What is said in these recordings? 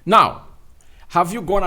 Now, have you gone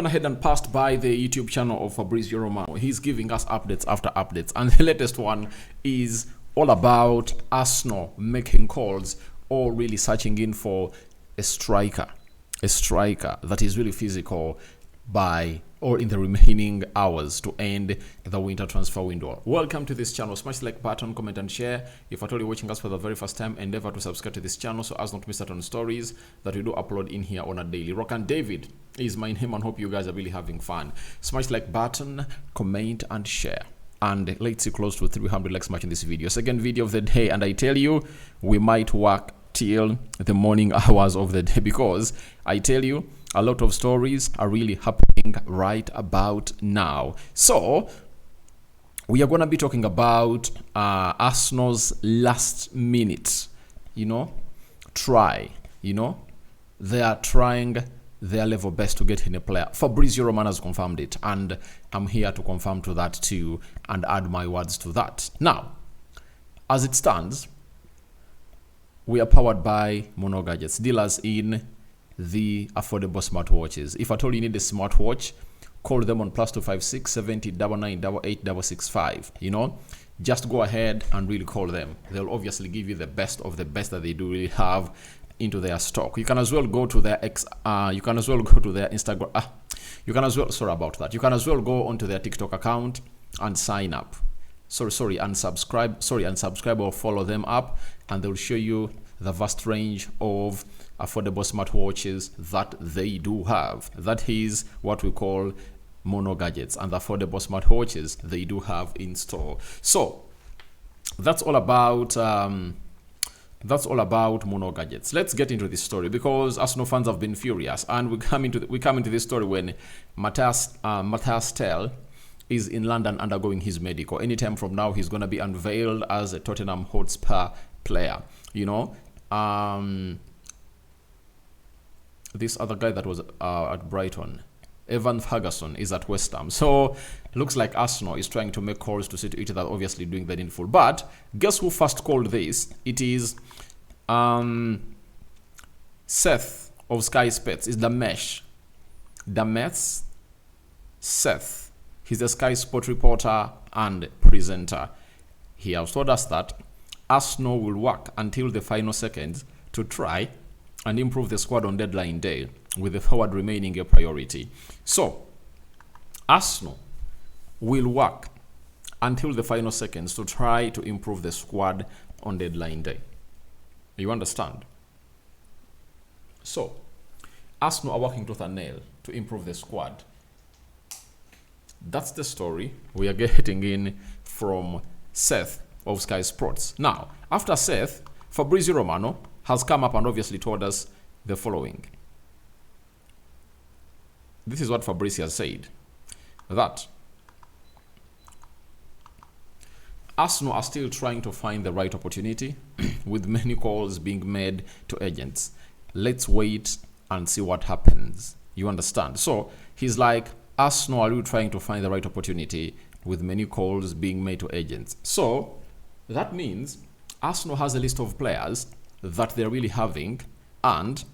ahead and passed by the YouTube channel of Fabrizio Romano? He's giving us updates after updates, and the latest one is all about Arsenal making calls or really searching in for a striker that is really physical by or in the remaining hours to end the winter transfer window. Welcome to this channel. Smash the like button, comment and share. If at all you're watching us for the very first time, endeavor to subscribe to this channel so as not to miss out on stories that we do upload in here on a daily. Rokani David is my name, and hope you guys are really having fun. Smash the like button, comment and share. And let's see close to 300 likes matching this video. Second video of the day, and I tell you, we might work till the morning hours of the day, because I tell you, a lot of stories are really happening right about now. So we are going to be talking about Arsenal's last minute, try. They are trying their level best to get in a player. Fabrizio Romano has confirmed it, and I'm here to confirm to that too and add my words to that. Now, as it stands, we are powered by Mono Gadgets, dealers in the affordable smartwatches. If at all you need a smartwatch, call them on +256 70 99 88 665. Just go ahead and really call them. They'll obviously give you the best of the best that they do really have into their stock. You can as well go to their Instagram. You can as well go onto their TikTok account and sign up. And subscribe or follow them up, and they'll show you the vast range of affordable smartwatches that they do have. That is what we call Mono Gadgets, and the affordable smartwatches they do have in store. So that's all about Mono Gadgets. Let's get into this story, because Arsenal fans have been furious, and we come into this story when Matthias Tel is in London undergoing his medical. Anytime from now, he's going to be unveiled as a Tottenham Hotspur player. This other guy that was at Brighton, Evan Ferguson, is at West Ham. So it looks like Arsenal is trying to make calls to see to it that obviously doing the needful. But guess who first called this? It is Seth of Sky Sports. Is Damesh Seth. He's a Sky Sport reporter and presenter. He has told us that Arsenal will work until the final seconds to try and improve the squad on deadline day, with the forward remaining a priority. So Arsenal will work until the final seconds to try to improve the squad on deadline day. You understand? So Arsenal are working tooth and nail to improve the squad. That's the story we are getting in from Seth of Sky Sports. Now, after Seth, Fabrizio Romano has come up and obviously told us the following. This is what Fabrizio has said, that Arsenal are still trying to find the right opportunity with many calls being made to agents. Let's wait and see what happens. You understand? So he's like, Arsenal are really trying to find the right opportunity with many calls being made to agents. So that means Arsenal has a list of players that they're really having, and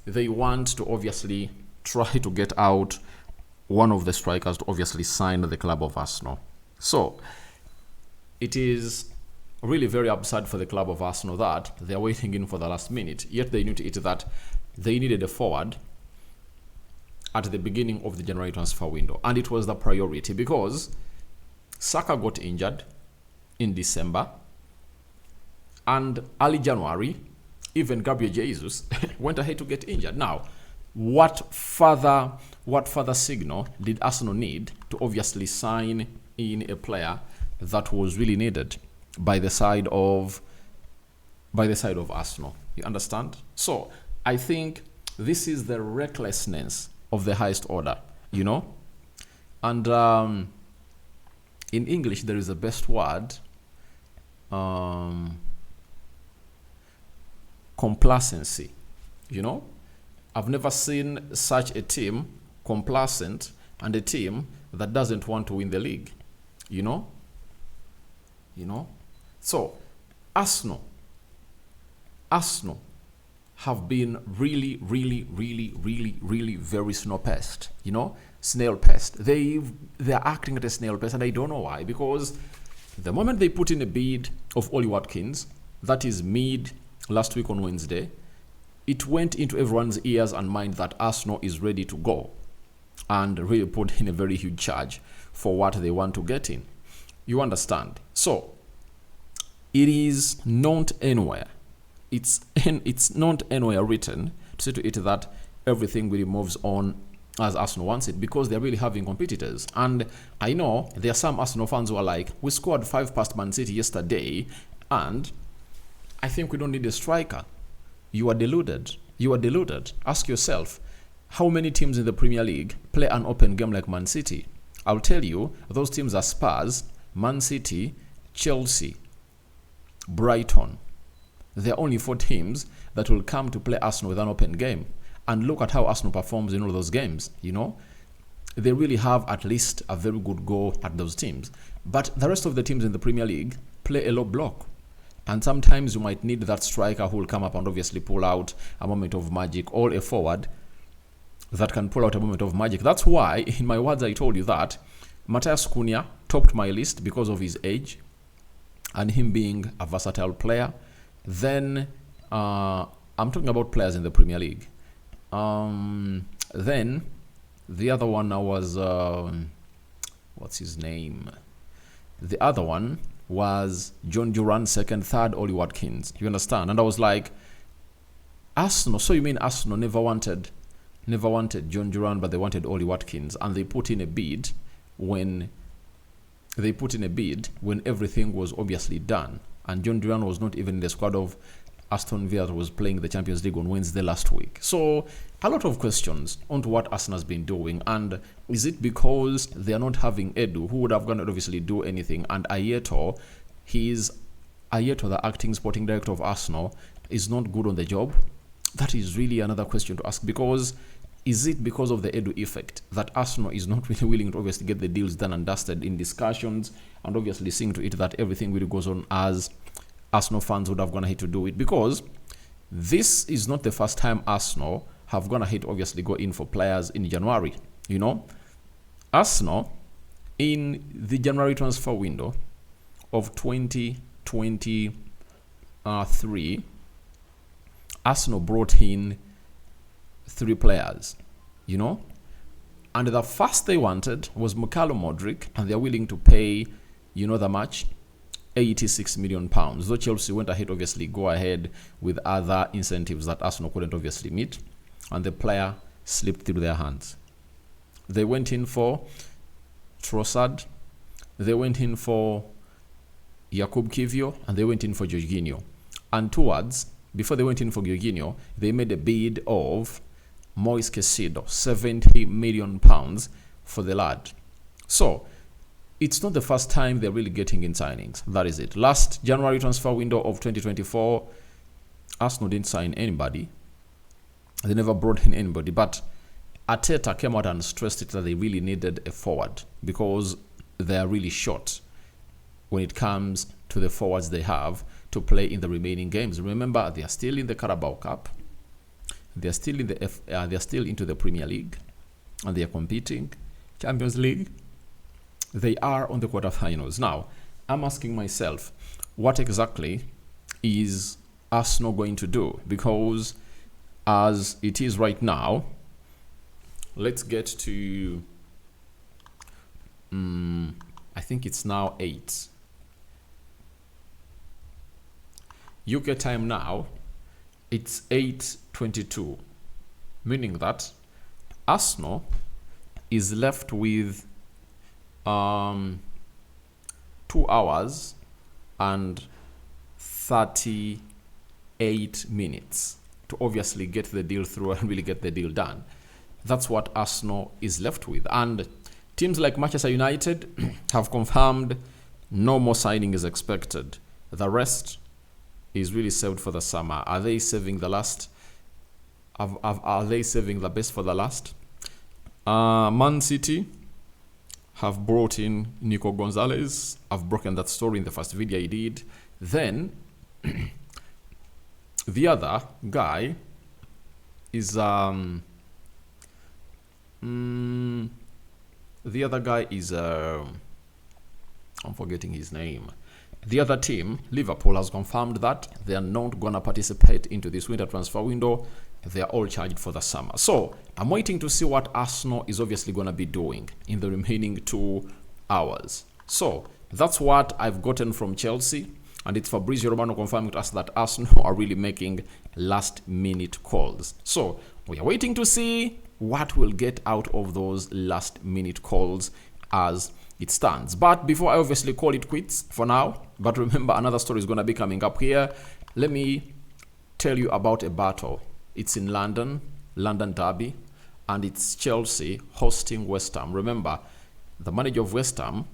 they want to obviously try to get out one of the strikers to obviously sign the club of Arsenal. So it is really very absurd for the club of Arsenal that they're waiting in for the last minute, yet they knew that they needed a forward at the beginning of the January transfer window, and it was the priority because Saka got injured in December, and early January, even Gabriel Jesus went ahead to get injured. Now, what further signal did Arsenal need to obviously sign in a player that was really needed by the side of Arsenal? You understand? So I think this is the recklessness of the highest order, and in English there is a best word, complacency. I've never seen such a team complacent and a team that doesn't want to win the league. So Arsenal have been really, really, really, really, really very snail pest. You know, snail pest. They're acting at a snail pest, and I don't know why. Because the moment they put in a bid of Ollie Watkins, that is mid last week on Wednesday, it went into everyone's ears and mind that Arsenal is ready to go and really put in a very huge charge for what they want to get in. You understand? So it is not anywhere. It's not anywhere written to say to it that everything really moves on as Arsenal wants it, because they're really having competitors. And I know there are some Arsenal fans who are like, we scored 5 past Man City yesterday, and I think we don't need a striker. You are deluded. You are deluded. Ask yourself, how many teams in the Premier League play an open game like Man City? I'll tell you, those teams are Spurs, Man City, Chelsea, Brighton. There are only 4 teams that will come to play Arsenal with an open game. And look at how Arsenal performs in all those games, you know. They really have at least a very good go at those teams. But the rest of the teams in the Premier League play a low block. And sometimes you might need that striker who will come up and obviously pull out a moment of magic, or a forward that can pull out a moment of magic. That's why, in my words, I told you that Matthias Cunha topped my list because of his age and him being a versatile player. Then I'm talking about players in the Premier League. Then the other one was what's his name? The other one was John Duran, second, third, Ollie Watkins. You understand? And I was like, Arsenal. So you mean Arsenal never wanted John Duran, but they wanted Ollie Watkins, and they put in a bid when everything was obviously done, and John Duran was not even in the squad of Aston Villa that was playing the Champions League on Wednesday last week. So a lot of questions onto what Arsenal has been doing, and is it because they are not having Edu, who would have gone to obviously do anything, and Ayeto, the acting sporting director of Arsenal, is not good on the job? That is really another question to ask, because is it because of the Edu effect that Arsenal is not really willing to obviously get the deals done and dusted in discussions, and obviously seeing to it that everything really goes on as Arsenal fans would have gone ahead to do it? Because this is not the first time Arsenal have gone ahead to obviously go in for players in January. You know, Arsenal in the January transfer window of 2023, Arsenal brought in 3 players, you know, and the first they wanted was Mikhailo Modric, and they're willing to pay, you know, the match, £86 million. Though Chelsea went ahead, obviously, go ahead with other incentives that Arsenal couldn't obviously meet, and the player slipped through their hands. They went in for Trossard, they went in for Jakub Kivio, and they went in for Jorginho. And before they went in for Jorginho, they made a bid of Moise Caicedo, £70 million for the lad. So it's not the first time they're really getting in signings. That is it. Last January transfer window of 2024, Arsenal didn't sign anybody. They never brought in anybody. But Arteta came out and stressed it that they really needed a forward, because they are really short when it comes to the forwards they have to play in the remaining games. Remember, they are still in the Carabao Cup. They are still in the they are still into the Premier League, and they are competing Champions League. They are on the quarterfinals. Now, I'm asking myself, what exactly is Arsenal going to do? Because as it is right now, let's get to I think it's now 8 UK time now. It's 8:22, meaning that Arsenal is left with 2 hours and 38 minutes to obviously get the deal through and really get the deal done. That's what Arsenal is left with. And teams like Manchester United have confirmed no more signing is expected. The rest is really saved for the summer. Are they saving the last? Are they saving the best for the last? Man City have brought in Nico Gonzalez. I've broken that story in the first video I did. Then the other guy is the other guy is I'm forgetting his name. The other team, Liverpool, has confirmed that they are not gonna participate into this winter transfer window. They are all charged for the summer. So I'm waiting to see what Arsenal is obviously gonna be doing in the remaining 2 hours. So that's what I've gotten from Chelsea, and it's Fabrizio Romano confirming to us that Arsenal are really making last-minute calls. So we are waiting to see what we'll get out of those last-minute calls as it stands. But before I obviously call it quits for now, but remember another story is going to be coming up here. Let me tell you about a battle. It's in London Derby, and it's Chelsea hosting West Ham. Remember, the manager of West Ham,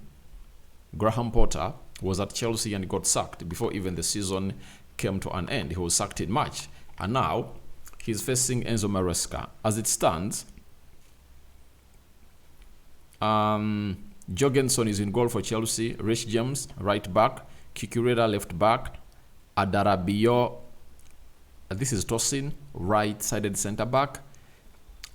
Graham Potter, was at Chelsea and got sacked before even the season came to an end. He was sacked in March, and now he's facing Enzo Maresca. As it stands, Jorgensen is in goal for Chelsea. Rich James, right back. Cucurella, left back. Adarabio, this is Tosin, right-sided centre-back.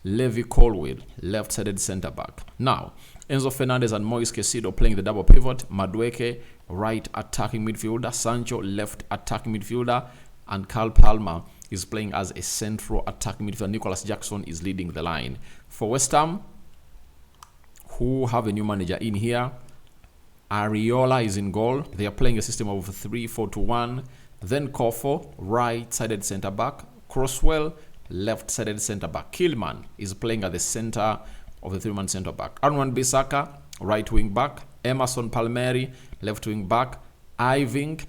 Levi Colwill, left-sided centre-back. Now, Enzo Fernandez and Moise Caicedo playing the double pivot. Madueke, right attacking midfielder. Sancho, left attacking midfielder. And Carl Palmer is playing as a central attacking midfielder. Nicholas Jackson is leading the line. For West Ham, who have a new manager in here, Ariola is in goal. They are playing a system of 3-4-2-1. Then Kofo, right-sided centre-back. Crosswell, left-sided centre-back. Kilman is playing at the centre of the 3-man centre-back. Aaron Bissaka, right wing-back. Emerson Palmieri, left wing-back. Iving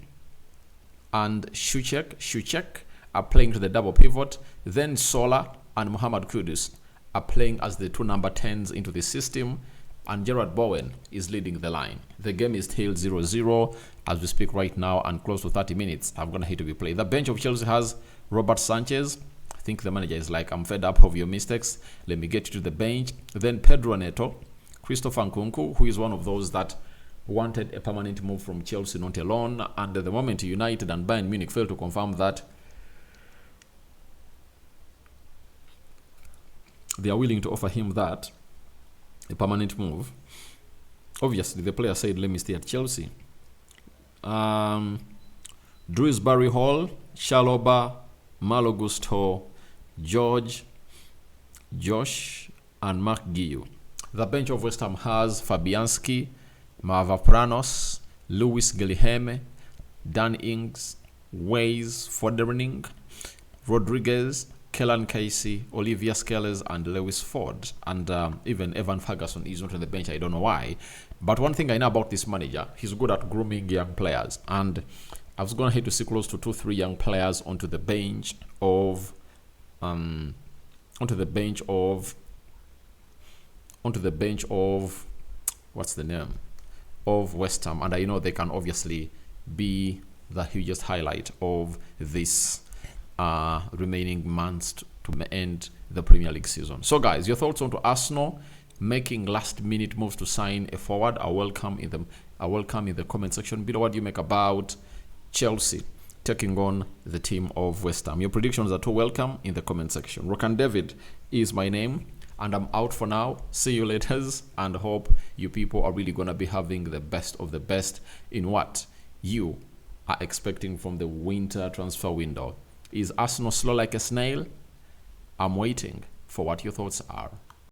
and Shuchek are playing to the double pivot. Then Sola and Muhammad Kudus are playing as the 2 number 10s into the system, and Gerard Bowen is leading the line. The game is still 0-0 as we speak right now, and close to 30 minutes are going to hit to be played. The bench of Chelsea has Robert Sanchez. I think the manager is like, I'm fed up of your mistakes. Let me get you to the bench. Then Pedro Neto, Christopher Nkunku, who is one of those that wanted a permanent move from Chelsea, not a loan. And at the moment, United and Bayern Munich failed to confirm that they are willing to offer him that, a permanent move. Obviously, the player said, let me stay at Chelsea. Dewsbury Hall, Shaloba, Malo Gusto, George, Josh, and Mark Guiu. The bench of West Ham has Fabianski, Mavropanos, Luis Guilherme, Dan Ings, Waze Fodering, Rodriguez, Kellan Casey, Olivia Skeles, and Lewis Ford. And even Evan Ferguson is not on the bench. I don't know why. But one thing I know about this manager, he's good at grooming young players. And I was going to hit to see close to 2-3 young players onto the bench of what's the name? Of West Ham. And I know they can obviously be the hugest highlight of this remaining months to end the Premier League season. So guys, your thoughts on to Arsenal making last minute moves to sign a forward are welcome in the comment section below. What do you make about Chelsea taking on the team of West Ham? Your predictions are too welcome in the comment section. Rokani David is my name, and I'm out for now. See you later, and hope you people are really gonna be having the best of the best in what you are expecting from the winter transfer window. Is Arsenal slow like a snail? I'm waiting for what your thoughts are.